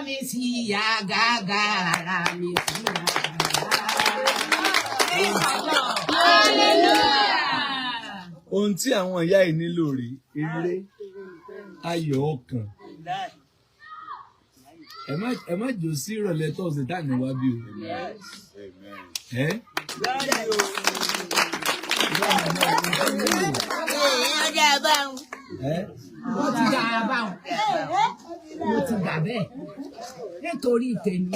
mi sí ya gàgà ara mi sí ya hallelujah. Ohun tí àwọn ìyá yìí nílò rí eré ayọ̀ ọkàn. Ẹ má jò sí ìrọ̀lẹ́ tọ́sí tá ní wá bí o. Mo ti dà báwọn. Mo ti dà bẹ́ẹ̀. Nítorí tèmi,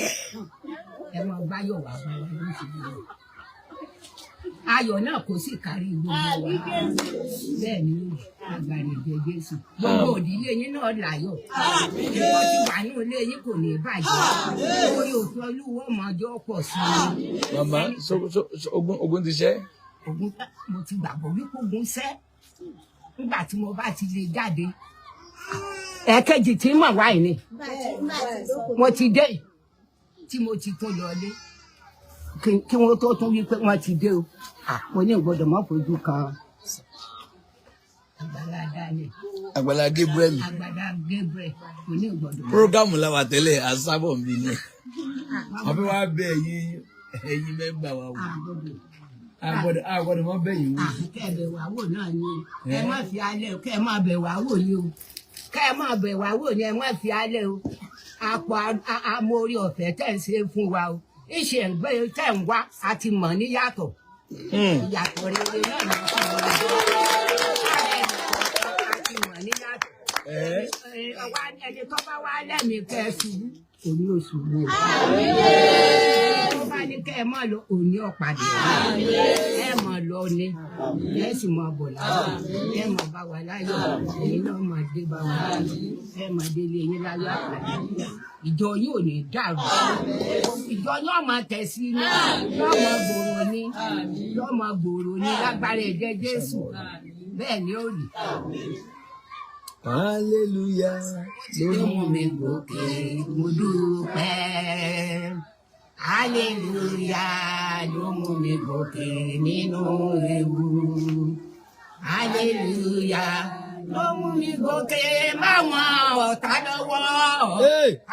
ẹ máa báyọ̀ wá bá wa lóṣù yìí. Ayọ̀ náà kò sì kárí gbogbo wa. Bẹ́ẹ̀ ni agbára ìjẹ Jésù. Gbogbo òdìlé yín náà láyọ̀. Ìwọ ti wà ní ilé yín kò ní bàjẹ́. Orí òfin Olúwa ọmọjọ́ pọ̀ sí i. Màmá, ogun ti ṣẹ́? Ogun mo ti gbàgbọ́ wípé ogun ṣẹ́. Nígbà tí mo bá ti lè jáde. Ẹ̀ẹ̀kejì tí mọ̀ wáyé ni. Mo ti dé tí mo ti tún lọlé. Kí wọ́n tó tún wí pé wọ́n ti dé o. Mo ní ìgbọ́dọ̀ mọ́ fojú kan Àgbàlá Daniel. Àgbàlá Gabriel. Àgbàlá Gabriel. Mo ní ìgbọ́dọ̀. Prógámù làwà tẹ́lẹ̀ àsábọ̀ mi ni. Wọ́n fi wá bẹ ẹ̀yin mẹ́gbà wa wò. Àgbọ̀dọ̀ mọ́ bẹ̀ yín wò. Kẹ́ ẹ bẹ̀ wá wò náà ni. Ẹ má fi alẹ́ o, kẹ́ ẹ má bẹ̀ wá wò ni o. Kẹ́ ẹ má bẹ̀ wá wò ni ẹ má fi alẹ́ o. Àpò amórí ọ̀fẹ́ tẹ̀ ń ṣe fún wa o. Ìṣe ń gbé tẹ̀ ń wá àti mọ̀ níyàtọ̀. Ìyàtọ̀ rere náà ló fún wa. Àti mọ̀ níyàtọ̀. Ẹni tó bá wá lẹ́mìí kẹ́ ẹ ṣubú, òní oṣù wo. Tó bá ní kẹ́ ẹ má lọ, òní ọ̀pàdé. Ẹ mọ̀ lọ ni, ẹ sì mọ̀ bọ̀ láyọ̀. Ẹ mọ̀ bá wa láyọ̀, èyí náà mọ̀ dé bá wa láyọ̀. Ẹ mọ̀ délé yín láyọ̀ àpàdé. Ìjọ yìí ò ní dàrú. Ìjọ yóò máa tẹ̀ sí ní. Yóò máa gbòòrò ní. Yóò máa gbòòrò ní lágbára ẹ̀jẹ̀ Jésù. Bẹ́ẹ̀ ni ó rí. Hallelujah. Ló mú mi gòkè, mo dúpẹ́. Hallelujah. Ló mú mi gòkè nínú ewu. Hallelujah. Ló mú mi gòkè máwọn ọ̀tá lọ́wọ́.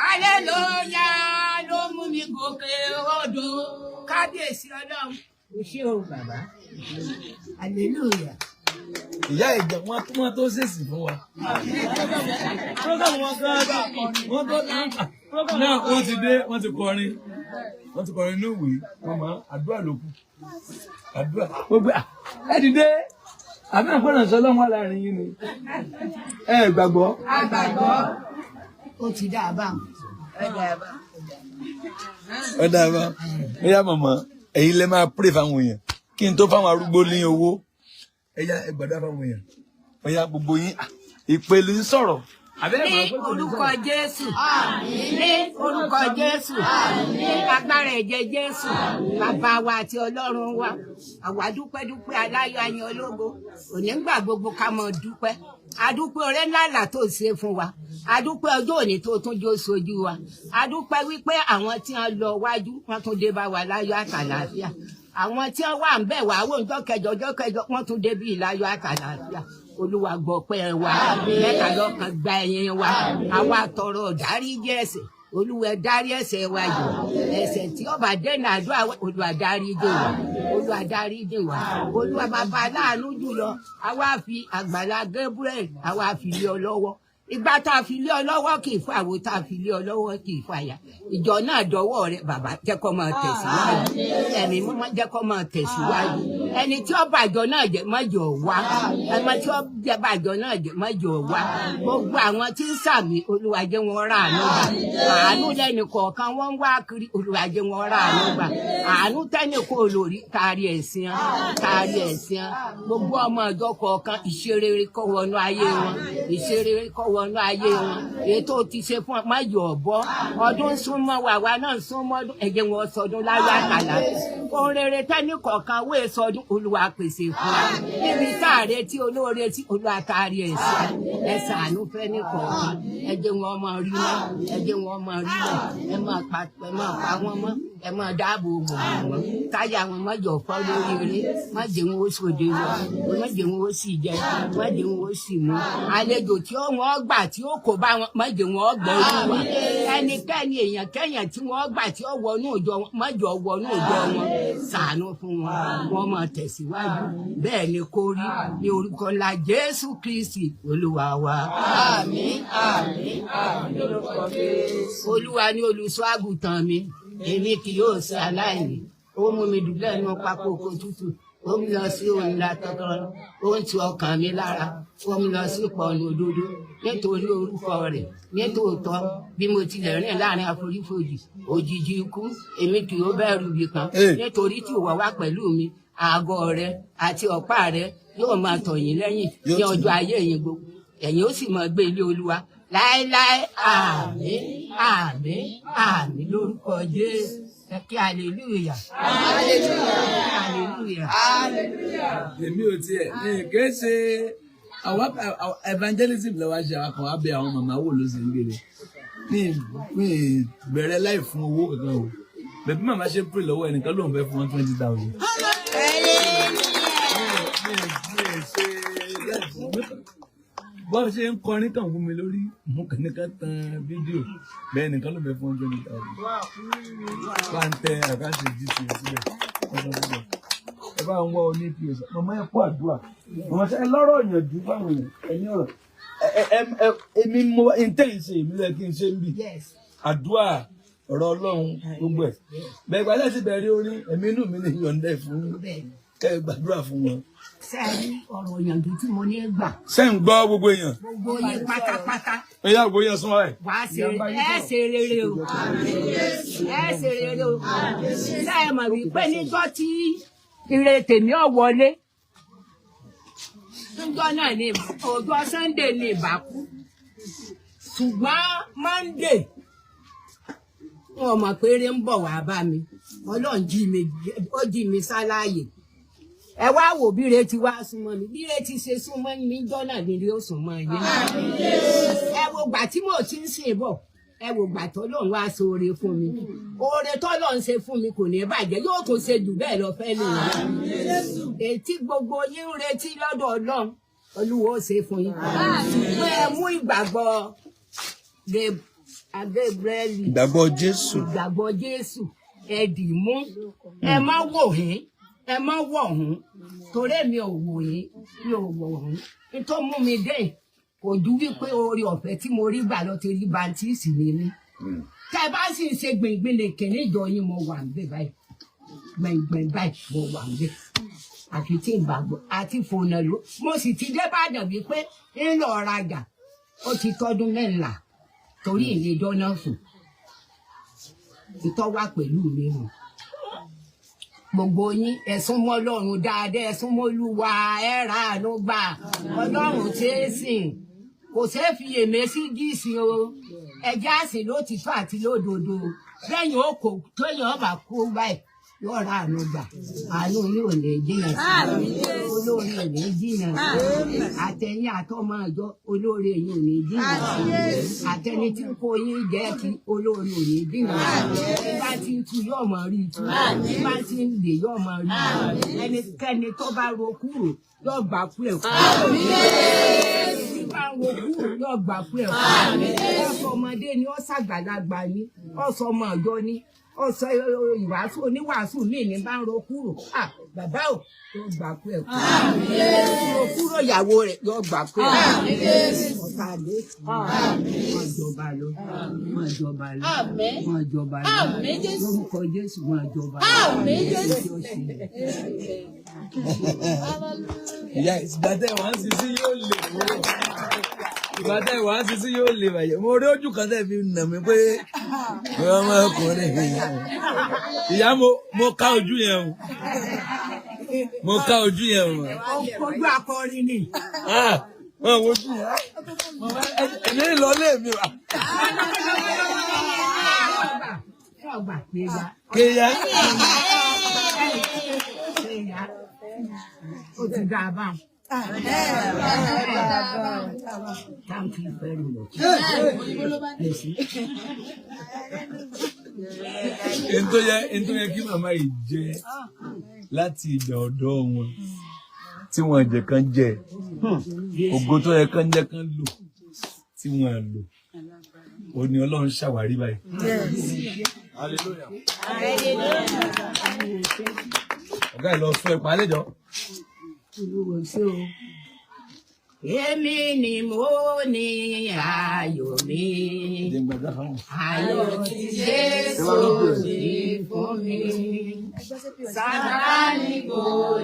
Hallelujah. Ló mú mi gòkè odò. Kábíyèsí Ọlọ́run. O ṣé o bàbá. Hallelujah. Ìyá ìjọ wọn tó ṣèṣì fún wa. Náà wọ́n ti dé, wọ́n ti kọrin ní ìwé, wọ́n máa àdúrà ló kù. Àdúrà gbogbo ẹ dìde. Àbí àpẹẹrẹ sọ lọ́wọ́ láàrin yín ni. Ẹ gbàgbọ́. Àgbàgbọ́. Ó ti dá a bá. Ó dá a bá. Ó yá màmá, ẹ̀yin lè máa pray fáwọn èèyàn. Kí n tó fáwọn arúgbó ní owó. Ẹ yá ẹ gbàdúrà fáwọn èèyàn. Ó yá gbogbo yín. Ìpèlú ń sọ̀rọ̀. Ní orúkọ Jésù. Ní orúkọ Jésù. Ní agbára ẹ̀jẹ̀ Jésù. Bàbá wa àti Ọlọ́run wa. Àwa dúpẹ́ aláyọ̀ ayin ológo. Òní ń gbà gbogbo ká mọ dúpẹ́. Adúpẹ́ ọrẹ́ ńláńlá tó ṣe fún wa. Adúpẹ́ ọjọ́ òní tó tún jó sojú wa. Adúpẹ́ wípé àwọn tí wọ́n lọ wájú wọ́n tún dé bá wa láyọ̀ àtàlàáfíà. Àwọn tí wọ́n wà ń bẹ̀ wá wò ọjọ́ kẹjọ wọ́n tún dé bí láyọ̀ àtàlàáfíà. Olúwa gbọ́ pẹ́ wa. Mẹ́ta lọ́kàn gba ẹ̀yìn wa. Àwa tọrọ dáríjì ẹ̀ṣẹ̀. Olúwa dárí ẹ̀ṣẹ̀ wa jì. Ẹ̀ṣẹ̀ tí ó bá dènà àdúrà wa, Olúwa dáríjì wa. Olúwa dáríjì wa. Olúwa bàbá aláàánú jùlọ. Àwa fi Àgbàlá Gabriel, àwa fi lé ọ lọ́wọ́. Ìgbà tá a fi lé ọ lọ́wọ́ kì í fún àwo tá a fi lé ọ lọ́wọ́ kì í fún àyà. Ìjọ náà dọwọ́ rẹ bàbá jẹ́ kó máa tẹ̀síwájú. Ẹ̀mí mímọ́ jẹ́ kó máa tẹ̀síwájú. Ẹni tí ó bàjọ́ náà jẹ́ mọ́jọ wá. Ẹni tí ó jẹ́ bàjọ́ náà jẹ́ mọ́jọ wá. Gbogbo àwọn tí ń sàmì Olúwa jẹ́ wọn rà àánú gbà. Àánú lẹ́nu kọ̀ọ̀kan wọ́n ń wá kiri Olúwa jẹ́ wọn rà àánú gbà. Àánú tẹ́ni kò lórí kárí ẹ̀sìn. Gbogbo ọmọ ọjọ́ kọ̀ọ̀kan ìṣerere kó wọnú ayé wọn. Ìṣerere kó wọnú ayé wọn. Ètò ti ṣe fún ọmọ yọ ọ̀bọ. Ọdún súnmọ́ wàwa náà súnmọ́ ẹ̀jẹ̀ wọn sọdún láyọ̀ àkàlà. Ohun rere tẹ́ni kọ̀ọ̀kan wé sọdún Olúwa pèsè fún wa. Níbi táàrẹ tí olóore tí Olúwa taari ẹ̀sìn àánú fẹ́ ní kọ̀ọ̀kan. Ẹ̀jẹ̀ wọn máa rí náà. Ẹ máa pa wọ́n mọ́. ẹ máa dáàbò bò wọn táyà wọn má jọ fọ́ lórí eré má jẹ́ wọn ó sòde lọ má jẹ́ wọn ó sì jẹ má jẹ́ wọn ó sì mú àlejò tí wọ́n gbà tí ó kó bá wọn má jẹ́ wọn ó gbọ́ Olúwa ẹnikẹ́ni èèyàn kẹ́yàn tí wọ́n gbà tí ó wọnú ìjọ wọn má jọ wọnú ìjọ wọn ṣàánú fún wọn wọ́n máa tẹ̀síwájú bẹ́ẹ̀ ni kó rí ní orúkọ ńlá Jésù Kristi Olúwa wa. Àmín àmín àmín lórúkọ Jésù. Olúwa ni olùṣọ́ àgùntàn mi èmi kì yóò ṣe aláìní ó mú mi dùbúlẹ̀ nínú pápá oko tútù ó mú lọ sí òǹlà tọkàn ó ń tu ọkàn mi lára ó mú lọ sí pọ̀nù òdodo nítorí orúkọ rẹ̀ nítòótọ́ bí mo tilẹ̀ rìn láàrin àforífojì òjijì ikú èmi kì yóò bẹ̀rù ibì kan nítorí tí ìwọ wà pẹ̀lú mi àgọ́ rẹ àti ọ̀pá rẹ yóò máa tọ̀ yín lẹ́yìn ní ọjọ́ ayé yín gbogbo ẹ̀yin ó sì máa gbé ilé Olúwa láéláé àmín àmín àmín lórúkọ Jésù ẹ kí hallelujah hallelujah hallelujah. èmi ò tiẹ̀ ní kìí ṣe àwọn evangelism lọ́wọ́ ṣe àwọn kan wá bẹ àwọn màmá wò ló sì ń gbèrè mi bẹ̀rẹ̀ láì fún owó kankan o bẹ̀bí màmá ṣe pè lọ́wọ́ ẹnìkan ló ń fẹ́ fún 20,000. bọ́ ṣe ń kọrin kàn fún mi lórí mú kàníkàn tan fídíò bẹ́ẹ̀ nìkan ló fẹ́ fún 20,000. bá ń tẹ àkáǹtì gc síbẹ̀ ẹ bá ń wọ oní pos màmá ẹ kó àdúrà màmá ṣe ẹ lọ́rọ̀ ìyànjú fáwọn èèyàn ẹni ọ̀rọ̀ èmi mo intense èmi lẹ kí n ṣe ń bì àdúrà ọ̀rọ̀ Ọlọ́run gbogbo ẹ̀ bẹ́ẹ̀ gbàdá sí bẹ̀rẹ̀ orin ẹ̀mí inú mi ní yọ̀ǹda ẹ̀ fún kẹ́ ẹ gbàdúrà fún wọn. sẹ́ẹ̀rí ọ̀rọ̀ ìyànjú tí mo ní gbà. ṣé ń gbọ́ gbogbo èèyàn. gbogbo yín pátápátá. ẹ yá gbogbo yẹn súnmọ́ ẹ̀. wàá ṣe ẹ ṣe rere o ẹ ṣe rere o ṣé ẹ mọ̀ wípé níjọ́ tí ire tèmi ọ̀ wọlé níjọ́ náà ní ọjọ́ Sunday ní ìbákú ṣùgbọ́n Monday wọn mọ̀ pé eré ń bọ̀ wá bá mi Ọlọ́run jí mi sáláàyè ẹ wá wò bí ire ti wá súnmọ́ mi bí ire ti ṣe súnmọ́ mi jọ́nà ní ire ó súnmọ́ yé ẹ wo gbà tí mo ti ń sìn bọ̀ ẹ wo gbà tọ́lọ́run wá ṣoore fún mi oore tọ́lọ́run ṣe fún mi kò ní bàjẹ́ yóò tún ṣe jù bẹ́ẹ̀ lọ fẹ́ lè rí ètí gbogbo yín ń retí lọ́dọ̀ Ọlọ́run Olúwa ó ṣe fún yín pé ẹ mú ìgbàgbọ́ Gabrieli ìgbàgbọ́ Jésù ẹ dì mú ẹ má wò hín ẹ má wọ̀ hún torí mi ò wò yín mi ò wò hún nítorí mú mi dé kò ju wípé oore ọ̀fẹ́ tí mo rí gbà lọ ti rí bàǹtíìsì mi ní tẹ bá sì ń ṣe gbìngbìn lè kìnní ìjọ yín mo wà ń bẹ báyìí gbìngbìn báyìí mo wà ń bẹ àfi tí ń gbàgbọ́ àti fònà ló mo sì ti dé Ìbàdàn wípé ń lọ rajà ó ti tọ́dún mẹ́ńlá torí ìlẹ́jọ́ náà sùn ìtọ́ wà pẹ̀lú mi nù gbogbo yín ẹ̀sùn mọ́ Ọlọ́run dáadáa ẹ̀sùn mọ́ Olúwa ẹ̀rà àánú gbà Ọlọ́run tí ń sìn kò ṣeé fi èmẹ́sí gíìsì o ẹ̀jẹ̀ àsìn ló ti tó àti lódodo lẹ́yìn òkò tóyàn ọba kú báyìí yóò ra àánú gbà àánú ní òní jìnnà olórí òní jìnnà àtẹ̀yìn àtọmọ àjọ olórí ẹ̀yìn òní jìnnà àtẹni tí kò yín jẹ́ ti olórí òní jìnnà bá ti ń tu yóò mọ̀ rí tu bá ti ń lè yóò mọ̀ rí ẹnikẹ́ni tó bá ro kúrò yóò gbà kú ẹ̀ kú bá ń wo kúrò yóò gbà kú ẹ̀ kú ọ̀sọ̀ ọmọdé ni ó ṣàgbàlagbà ni ọ̀sọ̀ ọmọ ọ̀dọ́ ni ọ̀sọ̀ ìwàásù oníwàásù mi ní bá ń ro kúrò bàbá ò yóò gbà kú ẹ̀ kú kúrò ìyàwó rẹ̀ yóò gbà kú ẹ̀ ọ̀tá lé wọn jọba lọ wọn jọba lọ wọn jọba lọ lórúkọ Jésù wọn jọba lọ. ìyá ìgbàdá ìwà ń sisi yóò lè wúrò ìgbàdá ìwà ń sisi yóò lè bàjẹ́ mo rí ojú kan tẹ̀ fi nà mí pé ọmọkùnrin ìyá mo ká ojú yẹn o mo ká ojú yẹn o. ojú akọrin ni. wọn wo ojú yẹn ẹni lọ lé mi wa. kéya. ó ti dá a bá wọn. Thank you very much. Ètò yẹ kí màmá yìí jẹ láti ìgbà ọ̀dọ́ wọn tí wọn jẹ kan jẹ ògo tó yẹ kan jẹ kan lò tí wọn lò ó ní Ọlọ́run ṣàwárí báyìí. Hallelujah. Ọ̀gá ẹ̀ lọ fún ẹ̀ pàálẹ́jọ́. Èmi ni mo ní ayọ̀ mi, ayọ̀ tí Jésù ní fún mi. Sátánì kò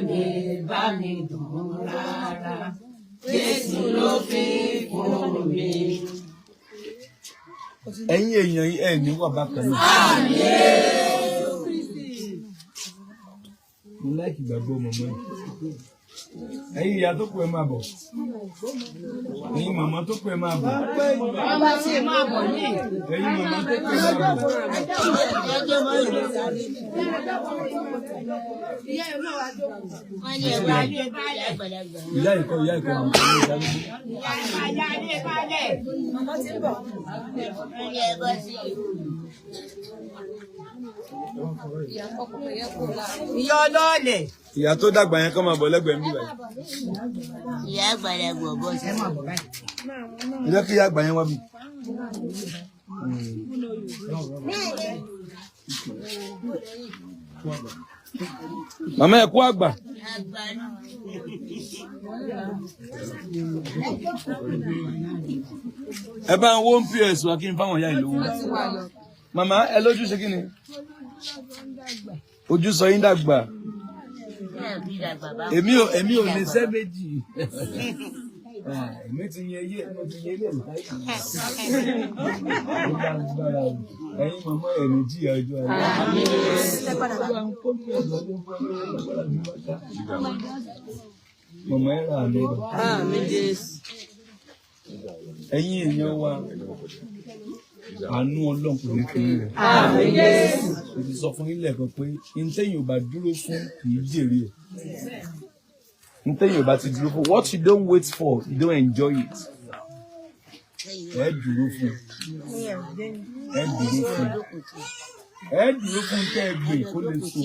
lè bá mi dùn rárá, Jésù ló fi fún mi. Ẹ̀yin èèyàn yìí ẹ̀ ní wà bákan náà. Mo láìkì gbàgbọ́ mọ̀mọ́ yìí. Ẹ̀yin ìyá tó kù ẹ máa bọ̀. Ẹ̀yin màmá tó kù ẹ máa bọ̀. Ọba tí máa bọ̀ ní. Ẹ̀yin màmá tó kù ẹ máa bọ̀. Ìyá ìkọ́ àwọn ọmọ ìyá ìyá ọlọ́ọ̀lẹ̀. Ìyá tó dàgbà yẹn kọ́ máa bọ̀ lẹ́gbẹ̀ẹ́ mi báyìí. Ìyá àgbàlagbà bọ̀ sí máa bọ̀ báyìí. Ìyá kí ìyá àgbà yẹn wá bí. Màmá ẹ kú àgbà. Ẹ bá ń wó ń PS wá kí n fáwọn ìyá ìlú wọn. Màmá ẹ lójú ṣe kí ni? Ojú sọ yín dàgbà. Èmi ò ní sẹ́ méjì. Èmi ti yẹ ilé láì. Ẹ̀yin màmá ẹ̀ ní jí ọjọ́ ayé. Màmá ẹ̀ rà mí. Ẹ̀yin èèyàn wa. Àánú Ọlọ́run kò ní kiri rẹ̀. Mo ti sọ fún yín lẹ́ẹ̀kan pé ntẹ́yìn ò bá dúró fún kì í jèrè ẹ̀. Ntẹ́yìn ò bá ti dúró fún what you don't wait for you don't enjoy it. Ẹ dúró fún. Ẹ dúró fún. Ẹ dúró fún kẹ́ ẹ gbé kó lè so.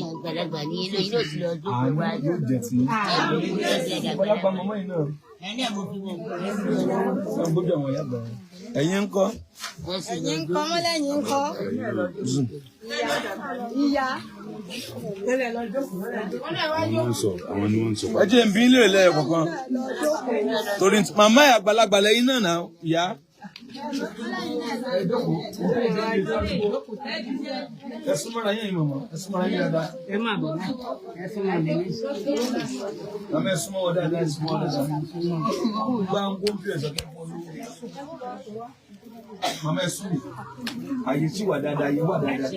Àánú yóò jẹ ti. Ọlọ́pàá mọ́mọ́ yìí náà. Ẹ̀yin ń kọ́. Ẹ̀yin ń kọ́ mọ́lẹ́yìn ń kọ́. Ìyá. Ẹ jẹ́ n bi ilé rẹ̀ kọ̀ọ̀kan. Torí màmá ẹ̀ àgbàlagbà lẹ́yìn náà náà ìyá. Ẹ súnmọ́ra yín mọ̀mọ́, ẹ súnmọ́ra yín dáadáa. Ẹ máa bọ̀ náà, ẹ súnmọ́ mi. Màmá ẹ súnmọ́ wọ dáadáa, ẹ súnmọ́ wọ dáadáa. Gbá ń gbó ń fi ẹ̀sọ́ kí n fọ́ lówó. Màmá ẹ sún mi, àyè tí wà dáadáa, àyè wà dáadáa.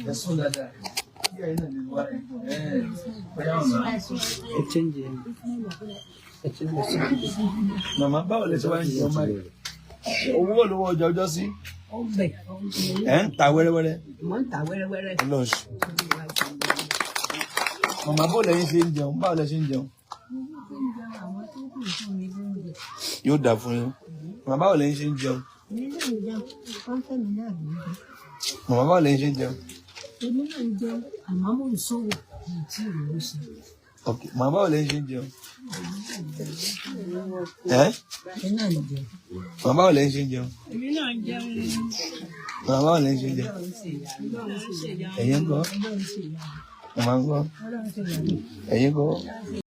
Ẹ sún dáadáa. Màmá báwo lè ṣe wá ń jẹun báyìí? Owó olówó ọjà ọjọ́ sí. Ẹ ń ta wẹ́rẹ́wẹ́rẹ́. Mo ń ta wẹ́rẹ́wẹ́rẹ́. Lọ́ọ̀ṣù. Màmá báwo lẹ́yìn ṣe ń jẹun? Báwo lẹ ṣe ń jẹun? Yóò dà fún yín. Màmá báwo lẹ́yìn ṣe ń jẹun? Màmá báwo lẹ́yìn ṣe ń jẹun? Èmi náà ń jẹun, àmọ́ mò ń sọ̀rọ̀ tí ìròyìn ṣe. Okay, màmá báwo lẹ́yìn ṣe ń jẹun? Èmi náà ń jẹun. Màmá báwo lẹ́yìn ṣe ń jẹun? Èmi náà ń jẹun. Màmá báwo lẹ́yìn ṣe ń jẹun? Ẹ̀yin ń kọ́? Màmá ń kọ́? Ẹ̀yin ń kọ́?